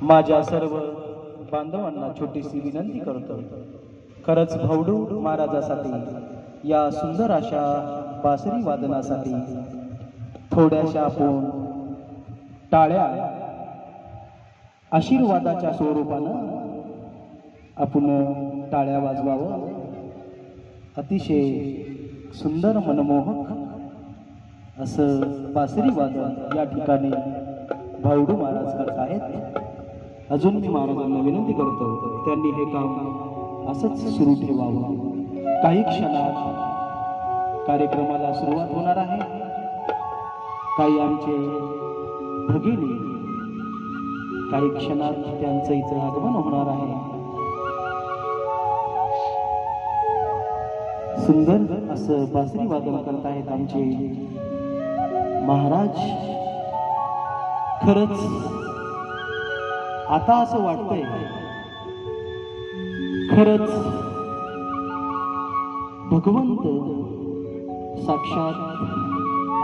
माझ्या सर्व बांधवांना छोटीशी विनंती करतो, खरंच भावडू महाराजासाठी या सुंदर अशा बासरी वादनासाठी थोड्याशा आपण टाळ्या आशीर्वादाच्या स्वरूपानं आपण टाळ्या वाजवावं। अतिशय सुंदर मनमोहक असं बासरी वादन या ठिकाणी भावडू महाराज करत आहेत। अजून मी महाराजांना विनंती करतो, त्यांनी हे काम असंच सुरू ठेवावं। काही क्षणात कार्यक्रमाला सुरुवात होणार आहे। काही आमचे भगिनी काही क्षणात त्यांचं इथं आगमन होणार आहे। सुंदर असं बासरी वादन करत आहेत आमचे महाराज। खरंच आता असं वाटतंय, खरंच भगवंत साक्षात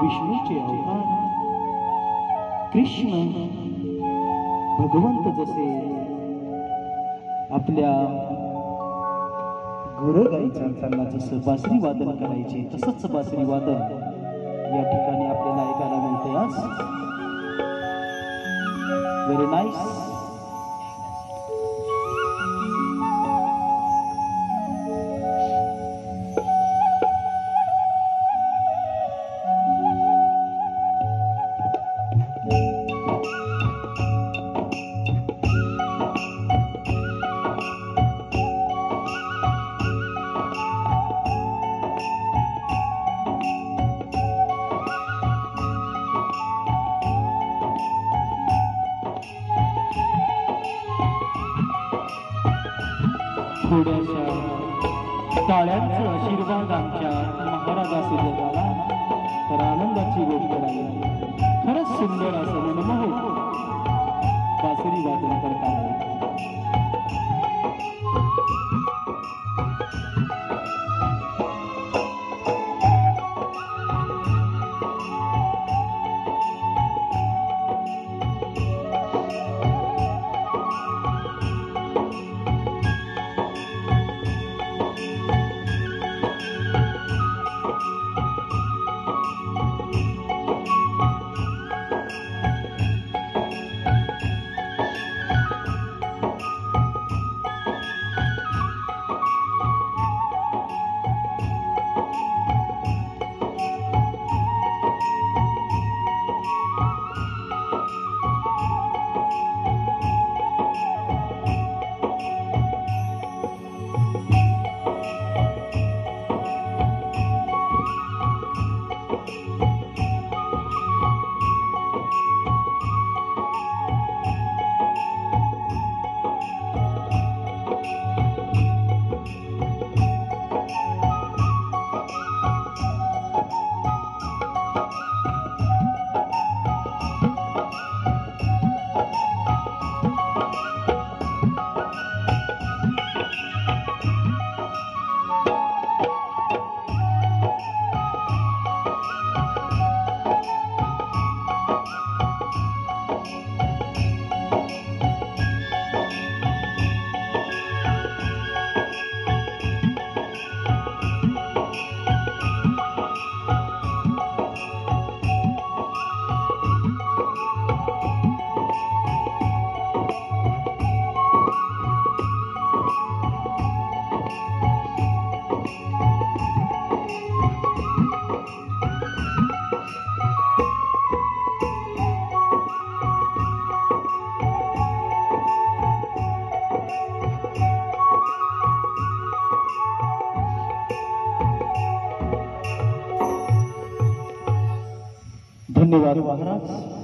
विष्णूचे अवतार कृष्ण भगवंत जसे आपल्या गुरगाईचा त्यांना जसं बासरी वादन करायचे तसंच बासरी वादन या ठिकाणी आपल्याला ऐकायला मिळते आज। Very nice. थोड्याशा टाळ्यांचा आशीर्वाद आमच्या महाराजाचे झाला तर आनंदाची गोष्ट राहील। खरंच सुंदर असं मनमोहक बासरी वादन करत आहे। धन्यवाद महाराज।